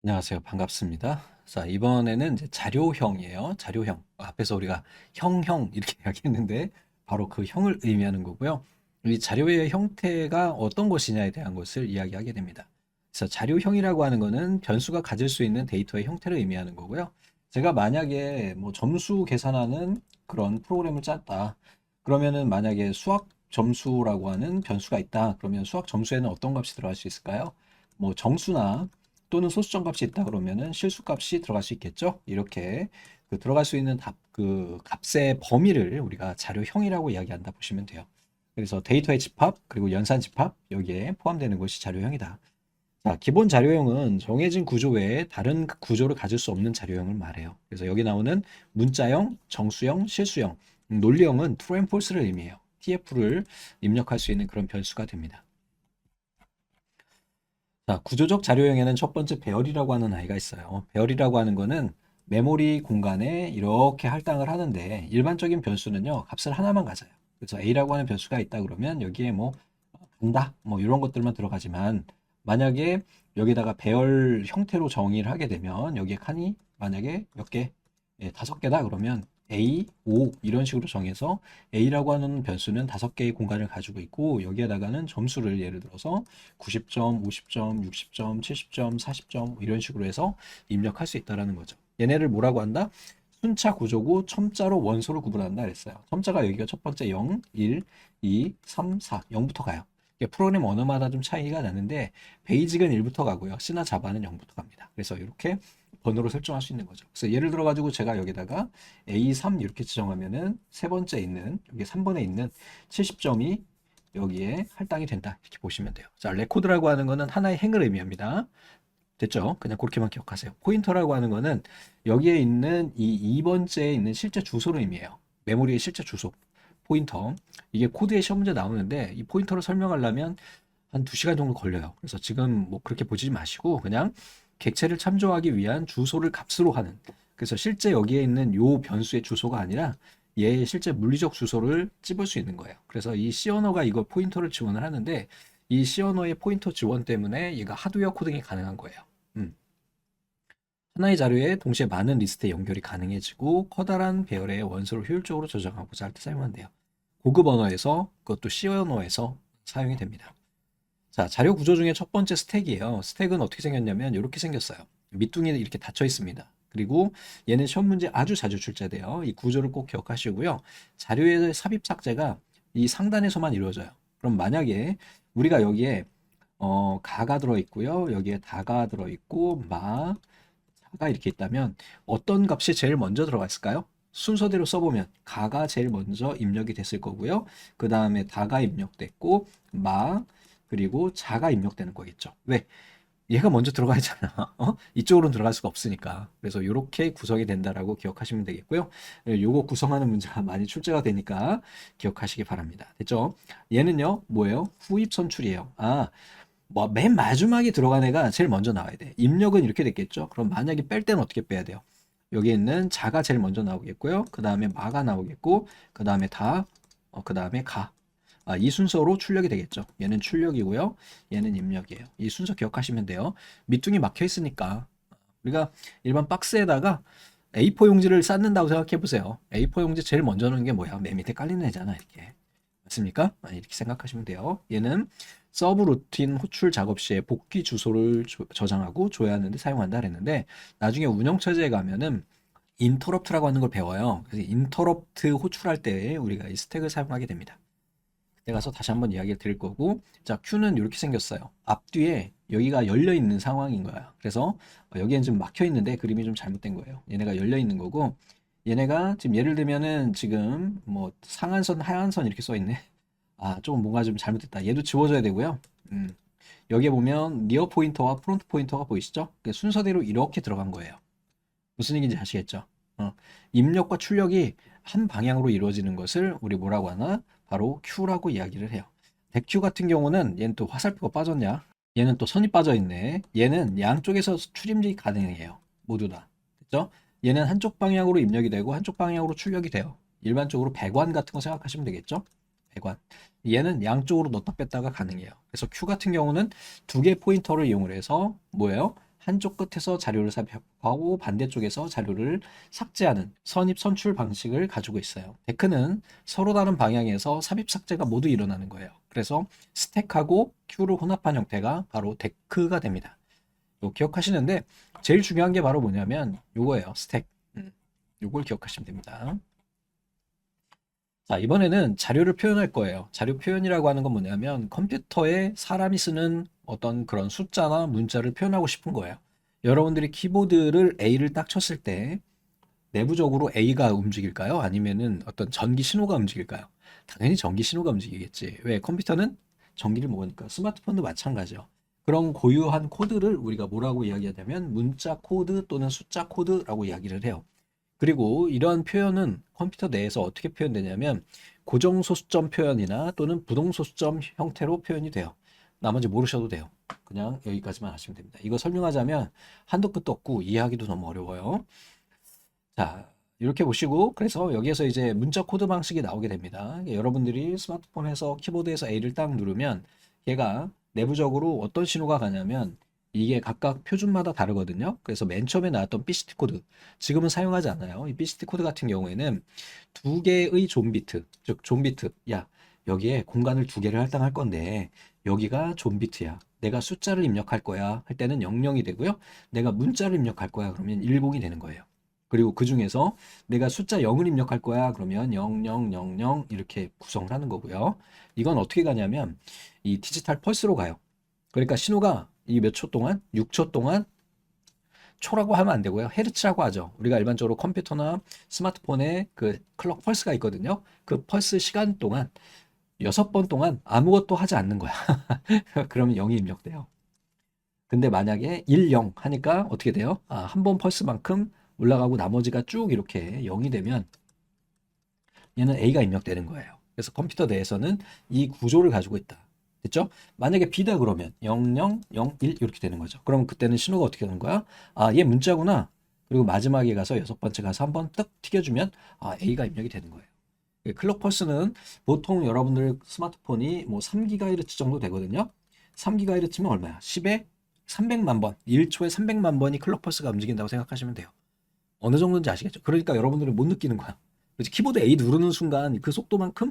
안녕하세요. 반갑습니다. 자, 이번에는 이제 자료형이에요. 자료형. 앞에서 우리가 형 이렇게 이야기했는데 바로 그 형을 의미하는 거고요. 이 자료의 형태가 어떤 것이냐에 대한 것을 이야기하게 됩니다. 그래서 자료형이라고 하는 거는 변수가 가질 수 있는 데이터의 형태를 의미하는 거고요. 제가 만약에 뭐 점수 계산하는 그런 프로그램을 짰다. 그러면은 만약에 수학 점수라고 하는 변수가 있다. 그러면 수학 점수에는 어떤 값이 들어갈 수 있을까요? 뭐 정수나 또는 소수점 값이 있다 그러면은 실수 값이 들어갈 수 있겠죠. 이렇게 그 들어갈 수 있는 그 값의 범위를 우리가 자료형이라고 이야기한다 보시면 돼요. 그래서 데이터의 집합 그리고 연산 집합 여기에 포함되는 것이 자료형이다. 자, 기본 자료형은 정해진 구조 외에 다른 구조를 가질 수 없는 자료형을 말해요. 그래서 여기 나오는 문자형, 정수형, 실수형, 논리형은 true and false를 의미해요. TF를 입력할 수 있는 그런 변수가 됩니다. 자, 구조적 자료형에는 첫 번째 배열이라고 하는 아이가 있어요. 배열이라고 하는 거는 메모리 공간에 이렇게 할당을 하는데 일반적인 변수는요, 값을 하나만 가져요. 그래서 A라고 하는 변수가 있다 그러면 여기에 뭐 간다, 뭐 이런 것들만 들어가지만 만약에 여기다가 배열 형태로 정의를 하게 되면 여기에 칸이 만약에 몇 개, 예, 5개다 그러면 A, 5 이런 식으로 정해서 A라고 하는 변수는 5개의 공간을 가지고 있고 여기에다가는 점수를 예를 들어서 90점, 50점, 60점, 70점, 40점 이런 식으로 해서 입력할 수 있다는 거죠. 얘네를 뭐라고 한다? 순차 구조고 첨자로 원소를 구분한다 그랬어요. 첨자가 여기가 첫 번째 0, 1, 2, 3, 4, 0부터 가요. 이게 프로그램 언어마다 좀 차이가 나는데 베이직은 1부터 가고요. C나 자바는 0부터 갑니다. 그래서 이렇게 번호로 설정할 수 있는 거죠. 그래서 예를 들어 가지고 제가 여기다가 A3 이렇게 지정하면은 세 번째 있는 여기 3번에 있는 70점이 여기에 할당이 된다. 이렇게 보시면 돼요. 자, 레코드라고 하는 거는 하나의 행을 의미합니다. 됐죠? 그냥 그렇게만 기억하세요. 포인터라고 하는 거는 여기에 있는 이 2번째에 있는 실제 주소를 의미해요. 메모리의 실제 주소. 포인터. 이게 코드에 시험 문제 나오는데 이 포인터를 설명하려면 한 2시간 정도 걸려요. 그래서 지금 뭐 그렇게 보지 마시고 그냥 객체를 참조하기 위한 주소를 값으로 하는. 그래서 실제 여기에 있는 요 변수의 주소가 아니라 얘의 실제 물리적 주소를 찝을 수 있는 거예요. 그래서 이 C 언어가 이거 포인터를 지원을 하는데 이 C 언어의 포인터 지원 때문에 얘가 하드웨어 코딩이 가능한 거예요. 음. 하나의 자료에 동시에 많은 리스트의 연결이 가능해지고 커다란 배열의 원소를 효율적으로 저장하고자 할 때 사용한대요. 고급 언어에서 그것도 C 언어에서 사용이 됩니다. 자, 자료 구조 중에 첫 번째 스택이에요. 스택은 어떻게 생겼냐면 이렇게 생겼어요. 밑둥이 이렇게 닫혀 있습니다. 그리고 얘는 시험 문제 아주 자주 출제돼요. 이 구조를 꼭 기억하시고요. 자료의 삽입 삭제가 이 상단에서만 이루어져요. 그럼 만약에 우리가 여기에 가가 들어있고요. 여기에 다가 들어있고 자가 이렇게 있다면 어떤 값이 제일 먼저 들어가 있을까요? 순서대로 써보면 가가 제일 먼저 입력이 됐을 거고요. 그 다음에 다가 입력됐고 그리고 자가 입력되는 거겠죠. 왜? 얘가 먼저 들어가야 잖아. 이쪽으로는 들어갈 수가 없으니까. 그래서 이렇게 구성이 된다라고 기억하시면 되겠고요. 요거 구성하는 문제가 많이 출제가 되니까 기억하시기 바랍니다. 됐죠? 얘는요, 뭐예요? 후입 선출이에요. 뭐 맨 마지막에 들어간 애가 제일 먼저 나와야 돼. 입력은 이렇게 됐겠죠? 그럼 만약에 뺄 때는 어떻게 빼야 돼요? 여기 있는 자가 제일 먼저 나오겠고요. 그 다음에 마가 나오겠고, 그 다음에 그 다음에 가. 이 순서로 출력이 되겠죠. 얘는 출력이고요. 얘는 입력이에요. 이 순서 기억하시면 돼요. 밑둥이 막혀 있으니까 우리가 일반 박스에다가 A4 용지를 쌓는다고 생각해 보세요. A4 용지 제일 먼저 넣는 게 뭐야? 맨 밑에 깔리는 애잖아, 이렇게. 맞습니까? 이렇게 생각하시면 돼요. 얘는 서브 루틴 호출 작업 시에 복귀 주소를 저장하고 조회하는 데 사용한다 그랬는데 나중에 운영체제에 가면은 인터럽트라고 하는 걸 배워요. 그래서 인터럽트 호출할 때 우리가 이 스택을 사용하게 됩니다. 그때 가서 다시 한번 이야기를 드릴 거고, 자, Q는 이렇게 생겼어요. 앞뒤에 여기가 열려 있는 상황인 거야. 그래서 여기엔 좀 막혀 있는데 그림이 좀 잘못된 거예요. 얘네가 열려 있는 거고, 얘네가 지금 예를 들면은 지금 뭐 상한선, 하한선 이렇게 써 있네. 조금 뭔가 좀 잘못됐다. 얘도 지워줘야 되고요. 여기에 보면 리어 포인터와 프론트 포인터가 보이시죠? 순서대로 이렇게 들어간 거예요. 무슨 얘기인지 아시겠죠? 입력과 출력이 한 방향으로 이루어지는 것을 우리 뭐라고 하나? 바로 Q라고 이야기를 해요. 백Q 같은 경우는 얘는 또 화살표가 빠졌냐? 얘는 또 선이 빠져 있네. 얘는 양쪽에서 출입이 가능해요. 모두 다. 됐죠? 얘는 한쪽 방향으로 입력이 되고 한쪽 방향으로 출력이 돼요. 일반적으로 배관 같은 거 생각하시면 되겠죠? 배관. 얘는 양쪽으로 넣었다 뺐다가 가능해요. 그래서 Q 같은 경우는 두 개 포인터를 이용을 해서 뭐예요? 한쪽 끝에서 자료를 삽입하고 반대쪽에서 자료를 삭제하는 선입 선출 방식을 가지고 있어요. 데크는 서로 다른 방향에서 삽입 삭제가 모두 일어나는 거예요. 그래서 스택하고 큐를 혼합한 형태가 바로 데크가 됩니다. 이거 기억하시는데 제일 중요한 게 바로 뭐냐면 요거예요. 스택. 요걸 기억하시면 됩니다. 자, 이번에는 자료를 표현할 거예요. 자료 표현이라고 하는 건 뭐냐면 컴퓨터에 사람이 쓰는 어떤 그런 숫자나 문자를 표현하고 싶은 거예요. 여러분들이 키보드를 A를 딱 쳤을 때 내부적으로 A가 움직일까요? 아니면은 어떤 전기 신호가 움직일까요? 당연히 전기 신호가 움직이겠지. 왜? 컴퓨터는 전기를 먹으니까. 스마트폰도 마찬가지죠. 그런 고유한 코드를 우리가 뭐라고 이야기하냐면 문자 코드 또는 숫자 코드라고 이야기를 해요. 그리고 이러한 표현은 컴퓨터 내에서 어떻게 표현되냐면 고정소수점 표현이나 또는 부동소수점 형태로 표현이 돼요. 나머지 모르셔도 돼요. 그냥 여기까지만 하시면 됩니다. 이거 설명하자면 한도 끝도 없고 이해하기도 너무 어려워요. 자, 이렇게 보시고 그래서 여기에서 이제 문자 코드 방식이 나오게 됩니다. 여러분들이 스마트폰에서 키보드에서 A를 딱 누르면 얘가 내부적으로 어떤 신호가 가냐면 이게 각각 표준마다 다르거든요. 그래서 맨 처음에 나왔던 BCT 코드 지금은 사용하지 않아요. 이 BCT 코드 같은 경우에는 두 개의 존 비트, 즉 존 비트. 야, 여기에 공간을 두 개를 할당할 건데 여기가 존 비트야. 내가 숫자를 입력할 거야 할 때는 00이 되고요. 내가 문자를 입력할 거야 그러면 10이 되는 거예요. 그리고 그 중에서 내가 숫자 0을 입력할 거야 그러면 0000 이렇게 구성을 하는 거고요. 이건 어떻게 가냐면 이 디지털 펄스로 가요. 그러니까 신호가 이 몇 초 동안 6초 동안 초라고 하면 안 되고요. 헤르츠라고 하죠. 우리가 일반적으로 컴퓨터나 스마트폰에 그 클럭 펄스가 있거든요. 그 펄스 시간 동안 6번 동안 아무것도 하지 않는 거야. 그러면 0이 입력돼요. 근데 만약에 1, 0 하니까 어떻게 돼요? 아, 한 번 펄스만큼 올라가고 나머지가 쭉 이렇게 0이 되면 얘는 A가 입력되는 거예요. 그래서 컴퓨터 내에서는 이 구조를 가지고 있다. 됐죠? 만약에 B다 그러면 00, 01 이렇게 되는 거죠. 그럼 그때는 신호가 어떻게 되는 거야? 아, 얘 문자구나. 그리고 마지막에 가서 여섯 번째 가서 한번 딱 튀겨주면 아, A가 입력이 되는 거예요. 클럭 펄스는 보통 여러분들 스마트폰이 뭐 3GHz 정도 되거든요. 3GHz면 얼마야? 10에 300만 번, 1초에 300만 번이 클럭 펄스가 움직인다고 생각하시면 돼요. 어느 정도인지 아시겠죠? 그러니까 여러분들은 못 느끼는 거야. 그래서 키보드 A 누르는 순간 그 속도만큼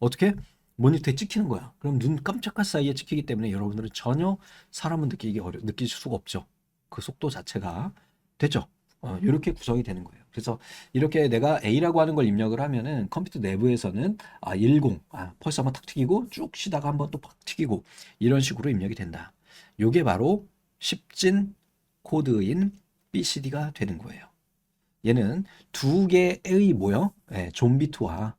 어떻게 모니터에 찍히는 거야. 그럼 눈 깜짝할 사이에 찍히기 때문에 여러분들은 전혀 사람은 느낄 수가 없죠. 그 속도 자체가 되죠. 이렇게 구성이 되는 거예요. 그래서 이렇게 내가 A라고 하는 걸 입력을 하면은 컴퓨터 내부에서는 10, 펄스 한번 탁 튀기고 쭉 쉬다가 한번 또 팍 튀기고 이런 식으로 입력이 된다. 요게 바로 십진 코드인 BCD가 되는 거예요. 얘는 두 개의 뭐요? 네, 존 비트와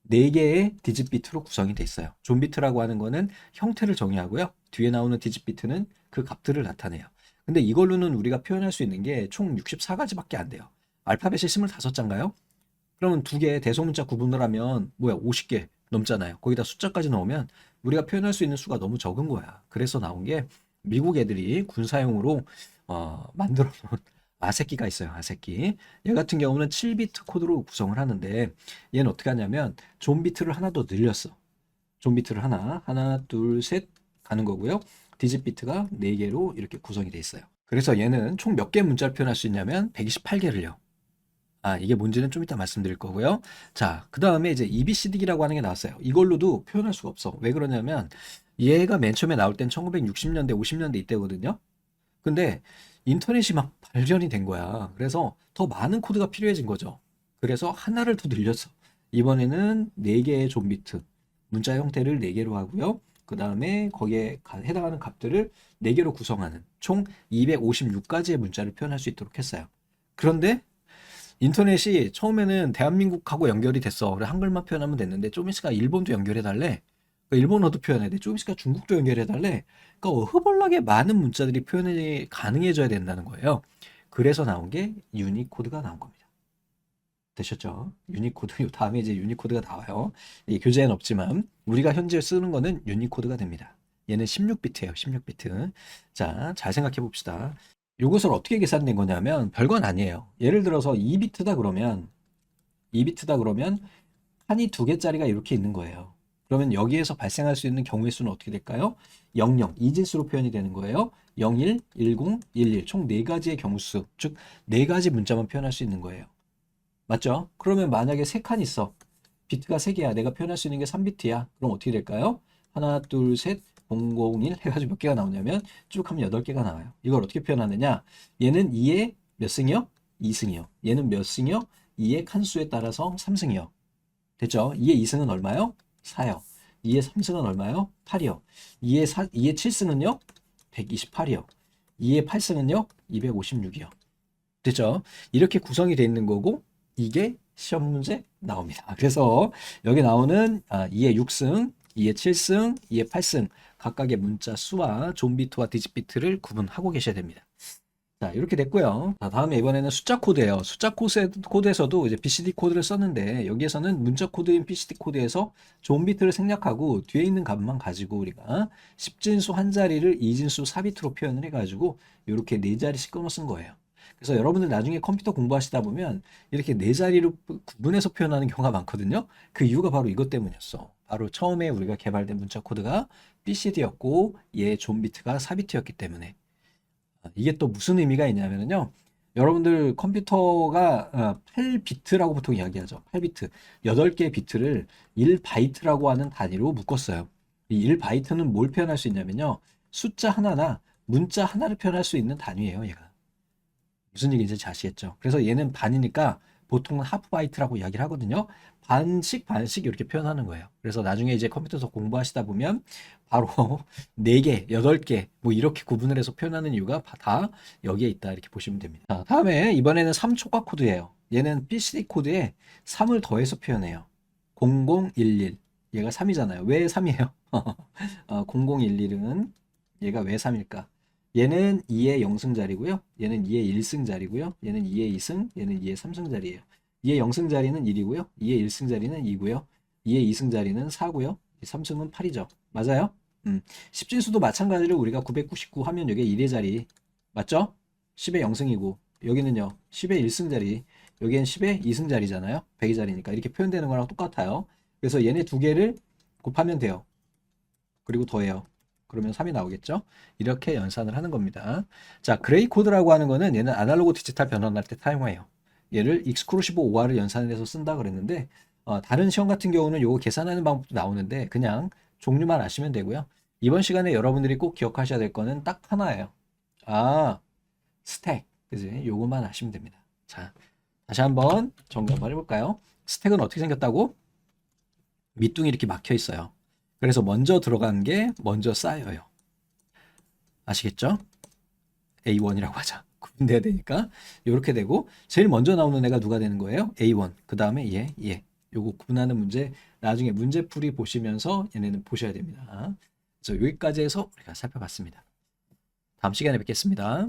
네 개의 디짓 비트로 구성이 돼 있어요. 존 비트라고 하는 거는 형태를 정의하고요. 뒤에 나오는 디짓 비트는 그 값들을 나타내요. 근데 이걸로는 우리가 표현할 수 있는 게 총 64가지밖에 안 돼요. 알파벳이 25자인가요? 그러면 두 개 대소문자 구분을 하면 뭐야 50개 넘잖아요. 거기다 숫자까지 넣으면 우리가 표현할 수 있는 수가 너무 적은 거야. 그래서 나온 게 미국 애들이 군사용으로 만들어 놓은 아새끼가 있어요. 아새끼. 얘 같은 경우는 7비트 코드로 구성을 하는데 얘는 어떻게 하냐면 존 비트를 하나 더 늘렸어. 존 비트를 하나, 둘, 셋 가는 거고요. 디짓 비트가 4개로 이렇게 구성이 돼 있어요. 그래서 얘는 총 몇 개의 문자를 표현할 수 있냐면 128개를요. 이게 뭔지는 좀 이따 말씀드릴 거고요. 자, 그 다음에 이제 EBCD라고 하는 게 나왔어요. 이걸로도 표현할 수가 없어. 왜 그러냐면 얘가 맨 처음에 나올 땐 1960년대, 50년대 이때거든요. 근데 인터넷이 막 발전이 된 거야. 그래서 더 많은 코드가 필요해진 거죠. 그래서 하나를 더 늘렸어. 이번에는 4개의 존 비트, 문자 형태를 4개로 하고요. 그 다음에 거기에 해당하는 값들을 4개로 구성하는 총 256가지의 문자를 표현할 수 있도록 했어요. 그런데 인터넷이 처음에는 대한민국하고 연결이 됐어. 그래 한글만 표현하면 됐는데 좀 있으니까 일본도 연결해 달래. 그러니까 일본어도 표현해야 돼. 좀 있으니까 중국도 연결해 달래. 그러니까 흐벌나게 많은 문자들이 표현이 가능해져야 된다는 거예요. 그래서 나온 게 유니코드가 나온 겁니다. 되셨죠? 유니코드. 다음에 이제 유니코드가 나와요. 이 교재에는 없지만 우리가 현재 쓰는 거는 유니코드가 됩니다. 얘는 16비트예요. 16비트. 자, 잘 생각해 봅시다. 이것을 어떻게 계산된 거냐면 별건 아니에요. 예를 들어서 2비트다 그러면 칸이 2개짜리가 이렇게 있는 거예요. 그러면 여기에서 발생할 수 있는 경우의 수는 어떻게 될까요? 00, 이진수로 표현이 되는 거예요. 01, 10, 11 총 4가지의 경우수, 즉 4가지 문자만 표현할 수 있는 거예요. 맞죠? 그러면 만약에 3칸 있어. 비트가 3개야. 내가 표현할 수 있는 게 3비트야. 그럼 어떻게 될까요? 하나, 둘, 셋, 001 해가지고 몇 개가 나오냐면 쭉 하면 8개가 나와요. 이걸 어떻게 표현하느냐? 얘는 2의 몇 승이요? 2승이요. 얘는 몇 승이요? 2의 칸수에 따라서 3승이요. 됐죠? 2의 2승은 얼마요? 4요. 2의 3승은 얼마요? 8이요. 2의 7승은요? 128이요. 2의 8승은요? 256이요. 됐죠? 이렇게 구성이 되어 있는 거고 이게 시험 문제 나옵니다. 그래서 여기 나오는 2의 6승, 2의 7승, 2의 8승 각각의 문자 수와 존비트와 디짓비트를 구분하고 계셔야 됩니다. 자, 이렇게 됐고요. 자, 다음에 이번에는 숫자 코드예요. 숫자 코드에서도 이제 BCD 코드를 썼는데 여기에서는 문자 코드인 BCD 코드에서 존비트를 생략하고 뒤에 있는 값만 가지고 우리가 10진수 한 자리를 2진수 4비트로 표현을 해가지고 이렇게 4자리씩 끊어 쓴 거예요. 그래서 여러분들 나중에 컴퓨터 공부하시다 보면 이렇게 4자리로 구분해서 표현하는 경우가 많거든요. 그 이유가 바로 이것 때문이었어. 바로 처음에 우리가 개발된 문자 코드가 BCD였고 얘 존비트가 4비트였기 때문에. 이게 또 무슨 의미가 있냐면요. 여러분들 컴퓨터가 8비트라고 보통 이야기하죠. 8비트. 8개의 비트를 1바이트라고 하는 단위로 묶었어요. 이 1바이트는 뭘 표현할 수 있냐면요. 숫자 하나나 문자 하나를 표현할 수 있는 단위예요, 얘가. 무슨 얘기인지 잘 아시겠죠? 그래서 얘는 반이니까 보통은 하프 바이트라고 이야기를 하거든요. 반씩 반씩 이렇게 표현하는 거예요. 그래서 나중에 이제 컴퓨터에서 공부하시다 보면 바로 4개, 8개 뭐 이렇게 구분을 해서 표현하는 이유가 다 여기에 있다 이렇게 보시면 됩니다. 자, 다음에 이번에는 3초과 코드예요. 얘는 BCD 코드에 3을 더해서 표현해요. 0011 얘가 3이잖아요. 왜 3이에요? 0011은 얘가 왜 3일까? 얘는 2의 0승 자리고요. 얘는 2의 1승 자리고요. 얘는 2의 2승, 얘는 2의 3승 자리예요. 2의 0승 자리는 1이고요. 2의 1승 자리는 2고요. 2의 2승 자리는 4고요. 3승은 8이죠. 맞아요? 10진수도 마찬가지로 우리가 999 하면 여기 1의 자리 맞죠? 10의 0승이고 여기는요. 10의 1승 자리 여기엔 10의 2승 자리잖아요. 100의 자리니까 이렇게 표현되는 거랑 똑같아요. 그래서 얘네 두 개를 곱하면 돼요. 그리고 더해요. 그러면 3이 나오겠죠? 이렇게 연산을 하는 겁니다. 자, 그레이 코드라고 하는 거는 얘는 아날로그 디지털 변환할 때 사용해요. 얘를 익스크루시브 OR을 연산을 해서 쓴다 그랬는데 다른 시험 같은 경우는 요거 계산하는 방법도 나오는데 그냥 종류만 아시면 되고요. 이번 시간에 여러분들이 꼭 기억하셔야 될 거는 딱 하나예요. 스택. 그지? 요거만 아시면 됩니다. 자, 다시 한번 정리 한번 해볼까요? 스택은 어떻게 생겼다고? 밑둥이 이렇게 막혀 있어요. 그래서 먼저 들어간 게 먼저 쌓여요. 아시겠죠? A1이라고 하자. 구분돼야 되니까 이렇게 되고 제일 먼저 나오는 애가 누가 되는 거예요? A1. 그 다음에 얘. 요거 구분하는 문제 나중에 문제풀이 보시면서 얘네는 보셔야 됩니다. 그래서 여기까지 해서 우리가 살펴봤습니다. 다음 시간에 뵙겠습니다.